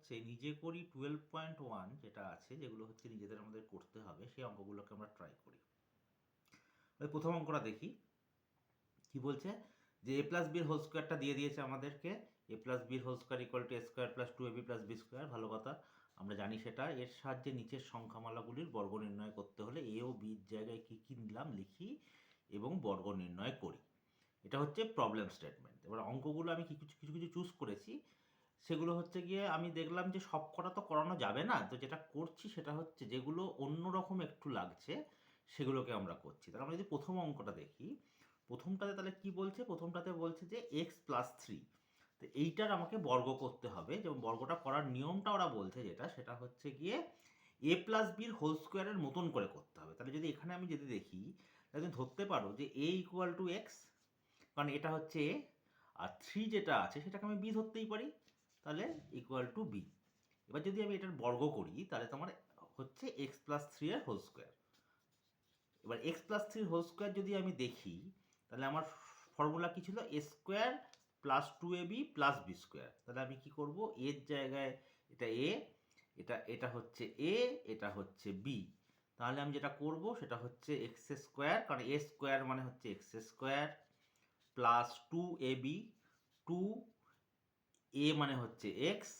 হচ্ছে নিজে করি 12.1 যেটা আছে, যেগুলো হচ্ছে নিজেদের আমাদের করতে হবে, সেই অঙ্কগুলোকে আমরা ট্রাই করি। ওই প্রথম অঙ্কটা দেখি কি বলছে, যে এ প্লাস বির হোল স্কোয়ারটা দিয়ে দিয়েছে আমাদেরকে, এ প্লাস বির whole square equal to a square plus two a b plus b square. ভালো কথা, আমরা জানি সেটা। এর সাহায্যে নিচের সংখ্যামালাগুলির বর্গ নির্ণয় করতে হলে এ ও বির জায়গায় কী কী নিলাম লিখি এবং বর্গ নির্ণয় করি। এটা হচ্ছে প্রবলেম স্টেটমেন্ট। এবার অঙ্কগুলো আমি কিছু কিছু কিছু চুজ করেছি, সেগুলো হচ্ছে গিয়ে আমি দেখলাম যে সব কটা তো করানো যাবে না, তো যেটা করছি সেটা হচ্ছে যেগুলো অন্যরকম একটু লাগছে সেগুলোকে আমরা করছি। তাহলে আমরা যদি প্রথম অঙ্কটা দেখি, প্রথমটাতে তাহলে কি বলছে, প্রথমটাতে বলছে যে এক্স প্লাস থ্রি, তো এইটার আমাকে বর্গ করতে হবে। যেমন বর্গটা করার নিয়মটা ওরা বলছে যেটা, সেটা হচ্ছে গিয়ে এ প্লাস বির হোল স্কোয়ারের মতন করে করতে হবে। তাহলে যদি এখানে আমি যদি দেখি, তাহলে তুমি ধরতে পারো যে এ ইকুয়াল টু এক্স, কারণ এটা হচ্ছে এ, আর থ্রি যেটা আছে সেটাকে আমি বি ধরতেই পারি, তাহলে ইকুয়াল টু বি। এবার যদি আমি এটার বর্গ করি তাহলে তোমার হচ্ছে এক্স প্লাস থ্রি এর হোল স্কোয়ার। এবার এক্স প্লাস থ্রির হোল স্কোয়ার যদি আমি দেখি, তাহলে আমার ফর্মুলা কি ছিল, এ square plus two a b plus b square. তাহলে আমি কি করব, এর জায়গায় এটা এ, এটা এটা হচ্ছে এ, এটা হচ্ছে বি। তাহলে আমি যেটা করব সেটা হচ্ছে এক্স স্কোয়ার, কারণ এ স্কোয়ার মানে হচ্ছে x square plus two a b, two এ মানে হচ্ছে এক্স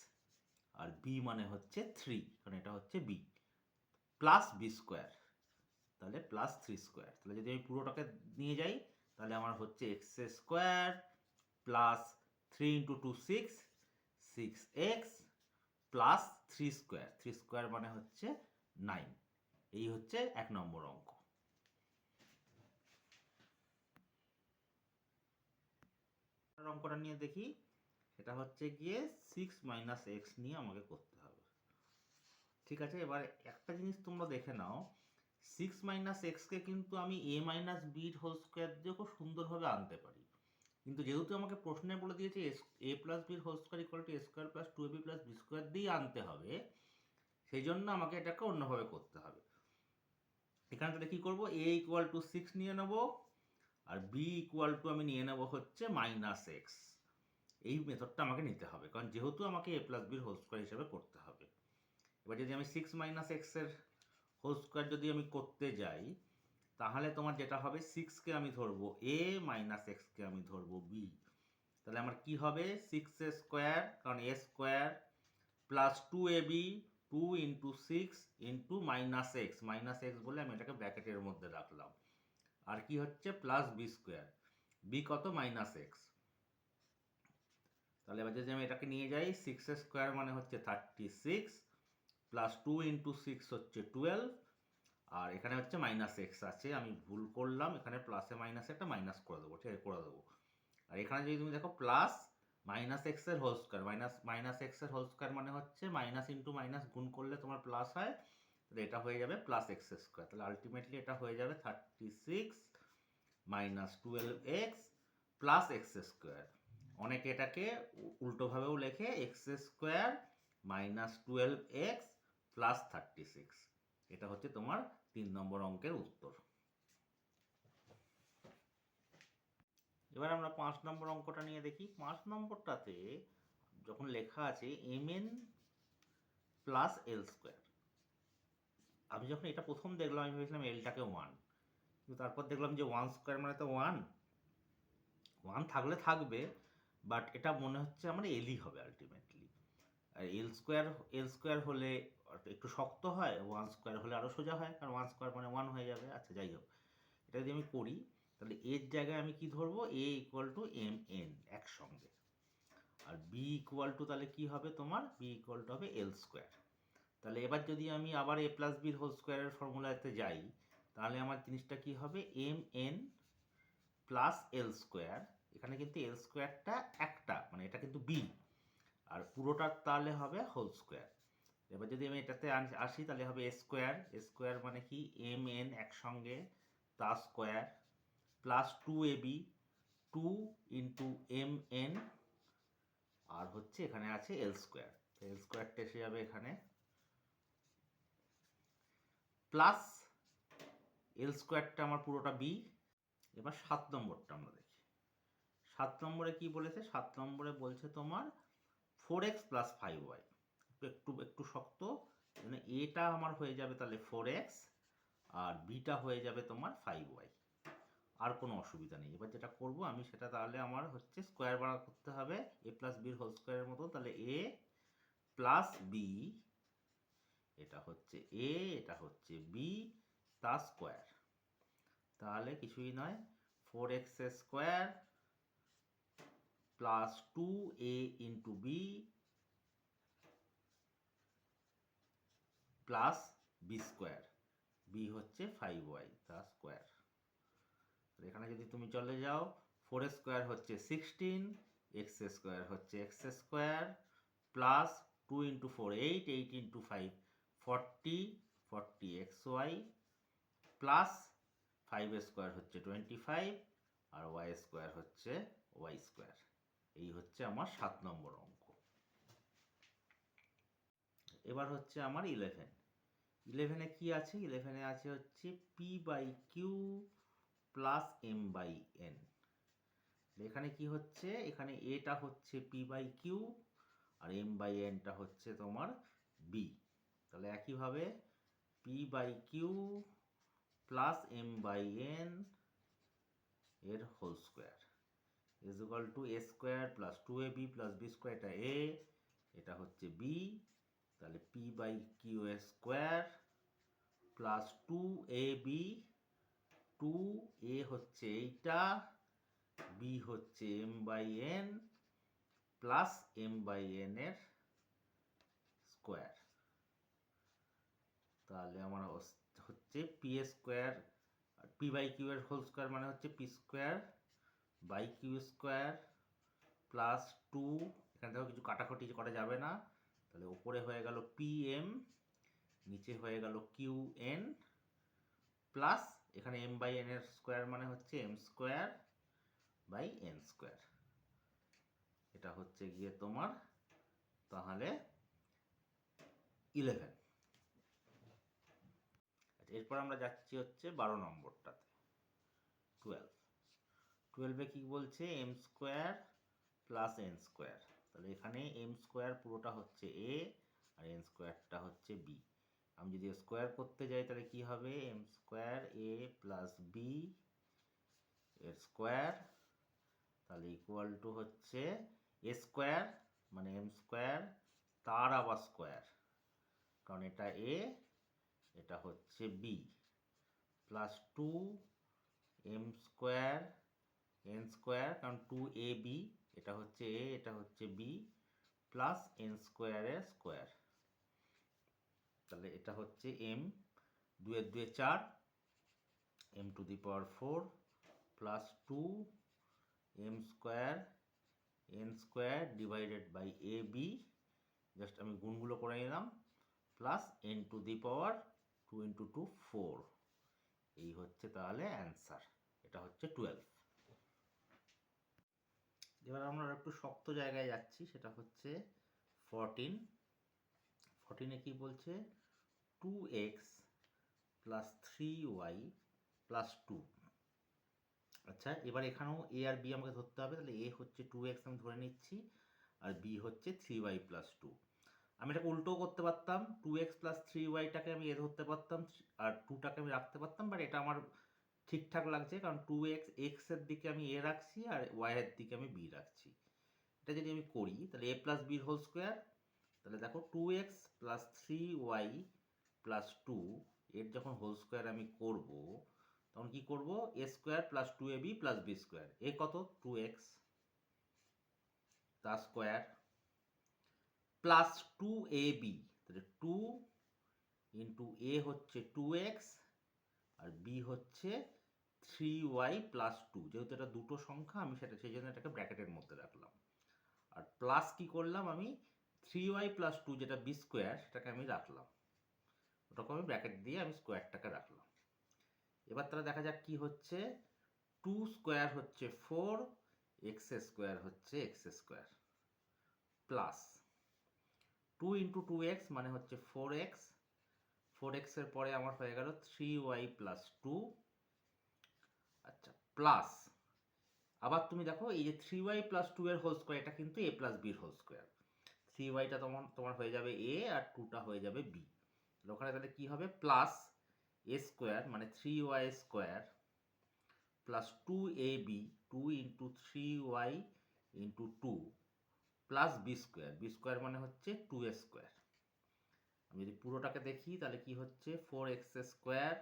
আর বি মানে হচ্ছে থ্রি, কারণ এটা হচ্ছে বি, প্লাস বি স্কোয়ার, তাহলে প্লাস থ্রি স্কোয়ার। তাহলে যদি আমি পুরোটাকে নিয়ে যাই, তাহলে আমার হচ্ছে x square plus three into two six, six x plus three square, three square মানে হচ্ছে নাইন। এই হচ্ছে এক নম্বর অঙ্ক। অঙ্কটা নিয়ে দেখি, সেটা হচ্ছে গিয়ে সিক্স মাইনাস এক্স নিয়ে আমাকে করতে হবে। ঠিক আছে, এবার একটা জিনিস তোমরা দেখে নাও, সিক্স মাইনাস এক্সকে কিন্তু আমি এ মাইনাস বির হোল স্কোয়ার দিয়ে খুব সুন্দরভাবে আনতে পারি, কিন্তু যেহেতু আমাকে প্রশ্নে বলে দিয়েছে এ প্লাস বির whole square equal to a square plus two a b plus b square দিয়ে আনতে হবে, সেই জন্য আমাকে এটাকে অন্যভাবে করতে হবে। এখানে তাহলে কী করবো, এ ইকুয়াল টু সিক্স নিয়ে নেবো, আর বি ইকুয়াল টু আমি নিয়ে নেবো হচ্ছে মাইনাস এক্স। এই মেথডটা আমাকে নিতে হবে, কারণ যেহেতু আমাকে এ প্লাস বির হোল স্কোয়ার হিসেবে করতে হবে। এবার যদি আমি সিক্স মাইনাস এক্সের হোল স্কোয়ার যদি আমি করতে যাই, তাহলে তোমার যেটা হবে, সিক্সকে আমি ধরবো এ, মাইনাস এক্সকে আমি ধরবো বি। তাহলে আমার কি হবে, সিক্স এ স্কোয়ার, কারণ a square plus two a b, two into six into minus x বলে আমি এটাকে ব্র্যাকেটের মধ্যে রাখলাম, আর কি হচ্ছে প্লাস বি স্কোয়ার, বি কত মাইনাস এক্স। তাহলে এবার যদি আমি এটাকে নিয়ে যাই, সিক্স স্কোয়ার মানে হচ্ছে 36 প্লাস টু ইন্টু সিক্স হচ্ছে 12, আর এখানে হচ্ছে মাইনাস এক্স আছে, আমি ভুল করলাম, এখানে প্লাসে মাইনাসে একটা মাইনাস করে দেবো, ঠিক আছে করে দেবো। আর এখানে যদি তুমি দেখো প্লাস মাইনাস এক্সের হোল স্কোয়ার, মাইনাস এক্সের হোল স্কোয়ার মানে হচ্ছে মাইনাস ইন্টু মাইনাস গুণ করলে তোমার প্লাস হয়, তাহলে এটা হয়ে যাবে প্লাস এক্স স্কোয়ার। তাহলে আলটিমেটলি এটা হয়ে যাবে 36 minus 12x plus x square. অনেকে এটাকে উল্টোভাবেও লেখে, x square minus 12x plus 36। এটা হচ্ছে তোমার 3 নম্বর অঙ্কের উত্তর। এবার আমরা 5 নম্বর অঙ্কটা নিয়ে দেখি। 5 নম্বরটাতে যখন লেখা আছে mn প্লাস এল স্কোয়ার, আমি যখন এটা প্রথম দেখলাম আমি ভেবেছিলাম এলটাকে 1, কিন্তু তারপর দেখলাম যে 1 স্কোয়ার মানে তো 1, 1 থাকলে থাকবে, বাট এটা মনে হচ্ছে আমার এলই হবে আলটিমেটলি। আর এল স্কোয়ার হলে একটু শক্ত হয়, 1 স্কোয়ার হলে আরও সোজা হয়, কারণ 1 স্কোয়ার মানে 1 হয়ে যাবে। আচ্ছা যাই হোক, এটা যদি আমি করি, তাহলে এর জায়গায় আমি কি ধরবো, এ ইকুয়াল টু এম এন একসঙ্গে, আর বি ইকুয়াল টু তাহলে কি হবে তোমার, বি ইকুয়াল টু হবে এল স্কোয়ার। তাহলে এবার যদি আমি আবার এ প্লাস বির হোল স্কোয়ারের ফর্মুলাতে যাই, তাহলে আমার জিনিসটা কি হবে, M N plus L square. এখানে কিন্তু এল স্কোয়ারটা একটা, মানে এটা কিন্তু বি, আর পুরোটা তাহলে হবে হোল স্কোয়ার। এবার যদি আমি এটাতে আসি, তাহলে হবে এ স্কোয়ার, এ স্কোয়ার মানে কি এম এন একসঙ্গে তা square plus two a b, two into m n, আর হচ্ছে এখানে আছে এল স্কোয়ার, এল স্কোয়ারটা এসে যাবে এখানে, প্লাস এল স্কোয়ারটা আমার পুরোটা বি। এবার 7 নম্বরটা আমরা দেখি। 7 নম্বরে কি বলেছে, 7 নম্বরে বলছে তোমার 4x প্লাস 5y। একটু একটু শক্ত, মানে এটা আমার হয়ে যাবে তাহলে 4x আর বিটা হয়ে যাবে তোমার 5y। আর কোনো অসুবিধা নেই। এবার যেটা করব আমি সেটা তাহলে আমার হচ্ছে স্কোয়ার বার করতে হবে এ প্লাস বির হোল স্কোয়ারের মতো, তাহলে এ প্লাস বি, এটা হচ্ছে এ, এটা হচ্ছে বি, তার স্কোয়ার, তাহলে কিছুই নয় 4x square plus 2a into b plus b square, b হচ্ছে 5y তার স্কোয়ার। এখানে যদি তুমি চলে যাও 4 স্কোয়ার হচ্ছে 16, এক্স স্কোয়ার হচ্ছে x square plus 2 into 4 8, 8 into 5 40, 40 xy plus 5 square হচ্ছে 25 আর ওয়াই স্কোয়ার হচ্ছে ওয়াই স্কোয়ার। এই হচ্ছে আমার 7 নম্বর অঙ্ক। এবার হচ্ছে আমার 11 কি আছে? 11 আছে হচ্ছে p by q plus m by n. এখানে কি হচ্ছে, এখানে এটা হচ্ছে পি বাই কিউ আর এম বাই এনটা হচ্ছে তোমার বি। তাহলে একইভাবে p by q plus m by n এর whole square is equal to a square plus 2ab plus b square, এটা এ, এটা হচ্ছে বি, তাহলে p by q square plus 2ab, 2a হচ্ছে এইটা, বি হচ্ছে m by n plus m by n এর square. তাহলে আমার হচ্ছে p square, p by q এর হোল স্কোয়ার মানে হচ্ছে p square by q square plus 2, এখান থেকেও কিছু কাটাকুটি করা যাবে না, তাহলে উপরে হয়ে গেল পি এম, নিচে হয়ে গেল কিউ এন প্লাস এখানে এম বাই এন এর স্কোয়ার মানে হচ্ছে m square by n square. এটা হচ্ছে গিয়ে তোমার তাহলে 11। এরপর আমরা যাচ্ছি হচ্ছে 12 নম্বরটাতে, 12 কি বলছে, m square plus n square. তাহলে এখানে এম স্কোয়ার পুরোটা হচ্ছে এ আর এন স্কোয়ারটা হচ্ছে বি। আমি যদি স্কোয়ার করতে যাই তাহলে কি হবে, m square a plus b এর স্কোয়ার, তাহলে ইকুয়াল টু হচ্ছে এ স্কোয়ার মানে এম স্কোয়ার তার আবার স্কোয়ার, কারণ এটা এ এটা হচ্ছে b, plus 2 m square n square, কারণ 2ab এটা হচ্ছে এ এটা হচ্ছে বি প্লাস এন স্কোয়ারের স্কোয়ার, তাহলে এটা হচ্ছে এম, 2 এর 2 4, m to the power 4 plus 2 m square n square divided by a B, just আমি গুণগুলো করে নিলাম, plus N two the power 2 into 2 4। এই হচ্ছে তাহলে অ্যান্সার, এটা হচ্ছে 12। এবার আমরা একটু শক্ত জায়গায় যাচ্ছি, সেটা হচ্ছে 14। 14 কি বলছে, 2x প্লাস 3y প্লাস 2। আচ্ছা, এবার এখানেও এ আর বি আমাকে ধরতে হবে, তাহলে এ হচ্ছে 2x আমি ধরে নিচ্ছি আর বি হচ্ছে 3y প্লাস 2। আমি এটাকে উল্টোও করতে পারতাম, 2x প্লাস 3yটাকে আমি এ ধরতে পারতাম আর 2টাকে আমি রাখতে পারতাম, বাট এটা আমার ঠিকঠাক লাগছে, কারণ 2x এর দিকে আমি এ রাখছি আর y এর দিকে আমি বি রাখছি। এটা যদি আমি করি তাহলে এ প্লাস বির হোল স্কোয়ার, তাহলে দেখো 2x প্লাস 3y প্লাস 2 এর যখন হোল স্কোয়ার আমি করব তখন কি করব, a square plus 2ab plus b square, a কত 2x তার স্কোয়ার প্লাস 2ab, তাহলে 2 ইন্টু এ হচ্ছে 2x আর বি হচ্ছে 3y প্লাস 2, যেহেতু এটা দুটো সংখ্যা আমি সেটা সেই জন্য এটাকে ব্র্যাকেটের মধ্যে রাখলাম, আর প্লাস কি করলাম আমি 3y প্লাস 2 যেটা বি স্কোয়ার সেটাকে আমি রাখলাম, ওটাকে আমি ব্র্যাকেট দিয়ে আমি স্কোয়ারটাকে রাখলাম। এবার তাহলে দেখা যাক কি হচ্ছে, 2 স্কোয়ার হচ্ছে 4, এক্স স্কোয়ার হচ্ছে x square plus 2 into 2x মানে হচ্ছে 4x, 4x এর পরে আমার হয়ে গেল 3y প্লাস 2। আচ্ছা, প্লাস আবার তুমি দেখো এই যে 3y প্লাস 2 এর হোল স্কোয়ার এটা কিন্তু এ প্লাস বির হোল স্কোয়ার, 3yটা তোমার হয়ে যাবে a আর 2টা হয়ে যাবে b। ওখানে তাহলে কি হবে প্লাস a স্কোয়ার মানে 3y square plus 2ab 2 into 3y into 2 plus b square মানে হচ্ছে 2a স্কোয়ার। আমি যদি পুরোটাকে দেখি তাহলে কি হচ্ছে 4x স্কোয়ার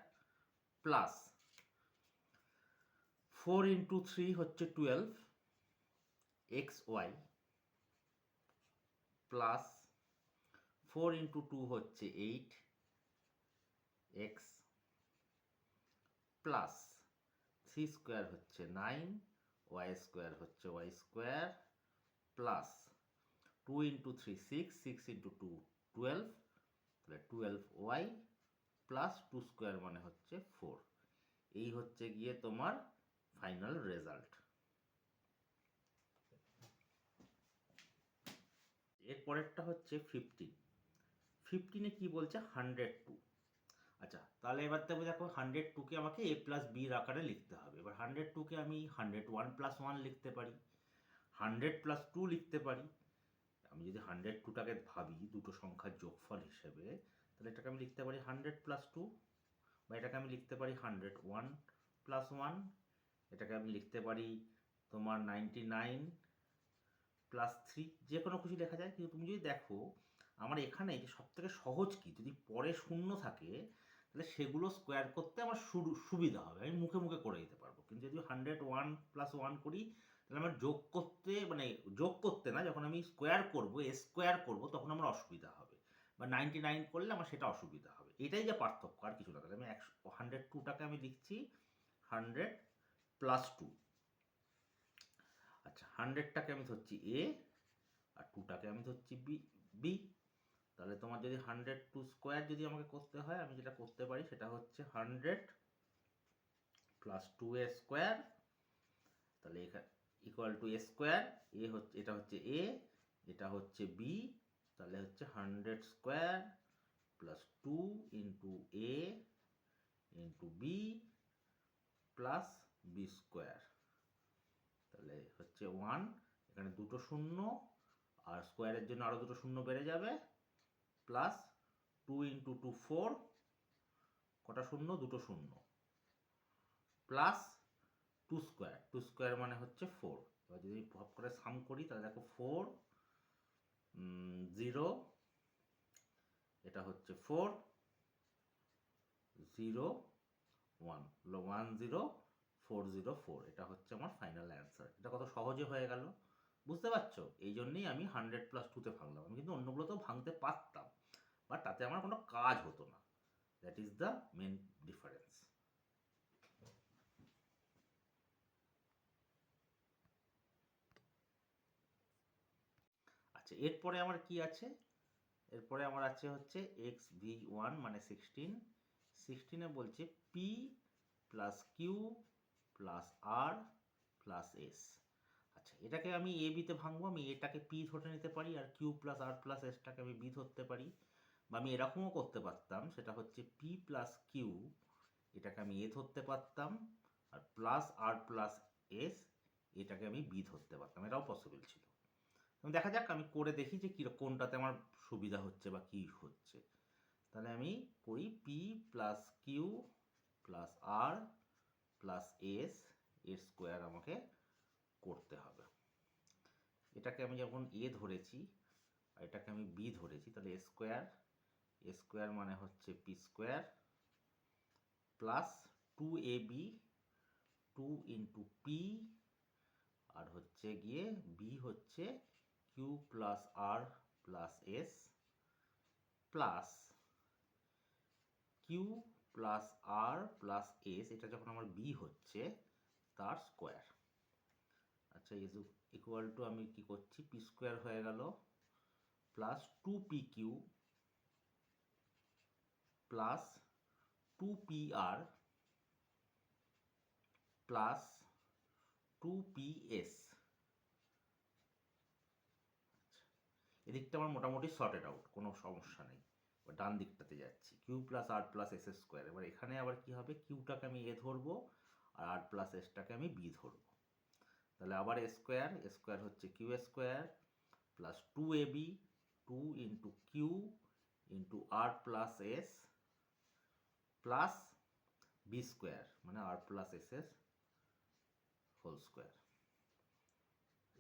প্লাস 4 ইন্টু 3 হচ্ছে 12 xy প্লাস 4 ইন্টু 2 হচ্ছে 8 x প্লাস 3 স্কোয়ার হচ্ছে 9 y স্কোয়ার হচ্ছে y square plus 2 into 3 6 6 into 2 12 তাহলে 12y প্লাস 2 স্কোয়ার মানে হচ্ছে 4। এই হচ্ছে গিয়ে তোমার ফাইনাল রেজাল্ট। এর পরেরটা হচ্ছে 15 কি বলছে 102। আচ্ছা তাহলে এবার দেখো 102কে আমাকে a প্লাস বির আকারে লিখতে হবে। এবার 102কে আমি 101 প্লাস 1 লিখতে পারি, 100 প্লাস 2 লিখতে পারি। আমি যদি 102টাকে ভাবি দুটো সংখ্যার যোগফল হিসেবে, তাহলে এটাকে আমি লিখতে পারি 100 প্লাস 2, বা এটাকে আমি লিখতে পারি 101 প্লাস 1, এটাকে আমি লিখতে পারি তোমার 99 প্লাস 3, যে কোনো কিছু লেখা যায়। কিন্তু তুমি যদি দেখো আমার এখানে যে সবথেকে সহজ কি, যদি পরে শূন্য থাকে তাহলে সেগুলো স্কোয়ার করতে আমার সুবিধা হবে, আমি মুখে মুখে করে দিতে পারবো। কিন্তু যদি 101 প্লাস 1 করি তাহলে আমার যোগ করতে না, যখন আমি স্কোয়ার করবো তখন আমার অসুবিধা হবে, বা 99 করলে আমার সেটা অসুবিধা হবে। এটাই যে পার্থক্য, আর কিছু না। তাহলে আমি 102টাকে আমি লিখছি 100 প্লাস 2। আচ্ছা 100টাকে আমি ধরছি এ আর 2টাকে আমি ধরছি বি। তাহলে তোমার যদি 102 স্কোয়ার যদি আমাকে করতে হয়, আমি যেটা করতে পারি সেটা হচ্ছে 100 প্লাস 2a স্কোয়ার, তাহলে এখানে ইকুয়াল টু এ স্কোয়ার। এটা হচ্ছে এ, এটা হচ্ছে বি, তাহলে হচ্ছে 100 square plus 2 into a into b plus b square, তাহলে হচ্ছে 1, এখানে দুটো শূন্য আর স্কোয়ারের জন্য আরও দুটো শূন্য বেড়ে যাবে, প্লাস 2 ইন্টু 2 4, কটা শূন্য, দুটো শূন্য, প্লাস 2 স্কোয়ার মানে হচ্ছে 4। এবার যদি ভাগ করে সাম করি তাহলে দেখো 4 0, এটা হচ্ছে 4 0 1 1 0 4 0 4, এটা হচ্ছে আমার ফাইনাল অ্যান্সার। এটা কত সহজে হয়ে গেল, বুঝতে পারছো? এই জন্যই আমি 100 প্লাস 2তে ভাঙলাম। আমি কিন্তু অন্যগুলোতেও ভাঙতে পারতাম, বাট তাতে আমার কোনো কাজ হতো না। That is the main difference. আচ্ছা এরপরে আমার কি আছে, এরপরে আমার আছে হচ্ছে xv1 মানে 16 বলছে p plus q plus r plus S. আচ্ছা এটাকে আমি এ বিতে ভাঙবো। আমি এটাকে পি ধরে নিতে পারি আর কিউ প্লাস আর প্লাস এসটাকে আমি বি ধরতে পারি, বা আমি এরকমও করতে পারতাম, সেটা হচ্ছে পি প্লাস কিউ, এটাকে আমি এ ধরতে পারতাম, আর প্লাস আর প্লাস এস এটাকে আমি বি ধরতে পারতাম। এটাও পসিবল ছিল। দেখা যাক, আমি করে দেখি যে কোনটাতে আমার সুবিধা হচ্ছে বা কি হচ্ছে। তাহলে আমি করি P plus q plus r plus s এর স্কোয়ার আমাকে করতে হবে। এটাকে আমি যখন এ ধরেছি আর এটাকে আমি বি ধরেছি, তাহলে এ স্কোয়ার মানে হচ্ছে p square plus 2ab 2 into p, আর হচ্ছে গিয়ে বি হচ্ছে q plus r plus s plus q plus r plus s, এটা যখন আমার বি হচ্ছে তার স্কোয়ার। আচ্ছা ইকুয়াল টু আমি কি করছি, পি স্কোয়ার হয়ে গেল plus 2p Q plus 2pr plus 2ps। এদিকটা আমার মোটামুটি সর্টেড আউট, কোনো সমস্যা নেই। ডান দিকটাতে যাচ্ছি, Q plus r plus S square. এবার এখানে আবার কি হবে, কিউটাকে আমি এ ধরবো আর আর প্লাস এসটাকে আমি বি ধরবো। তাহলে আবার স্কোয়ার হচ্ছে q square plus 2ab 2 into q into r plus s plus b square মানে আর প্লাস এস এর হোল স্কোয়ার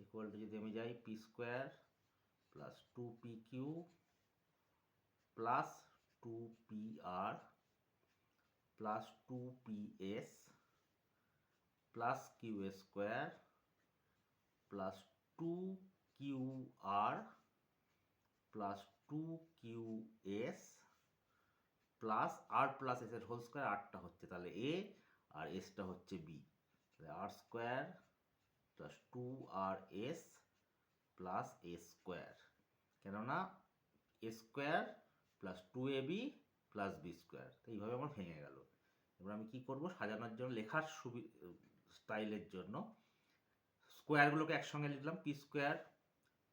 ইকুয়াল টু যদি আমি যাই p square plus 2pq plus 2pr plus 2ps plus q square plus 2qr plus 2qs plus r plus s এর whole square, আরটা হচ্ছে তাহলে a আর এসটা হচ্ছে বি, তাহলে r square plus 2rs plus a square, কেননা এ square plus 2ab plus b square. তো এইভাবে আমার ভেঙে গেল। এবার আমি কি করব, সাজানোর জন্য লেখার স্টাইলের জন্য স্কোয়ারগুলোকে একসঙ্গে লিখলাম, p square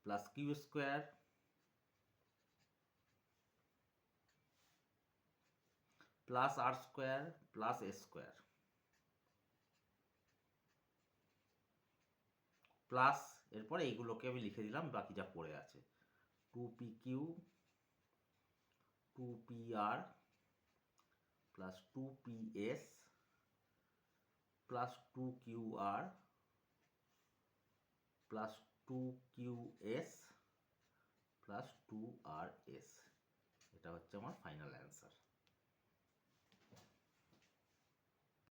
plus q square plus r square plus a square plus এরপরে এইগুলোকে আমি লিখে দিলাম বাকি যা পড়ে আছে, 2pq 2pr plus 2ps plus 2qr plus 2qs plus 2rs। এটা হচ্ছে আমার ফাইনাল অ্যান্সার।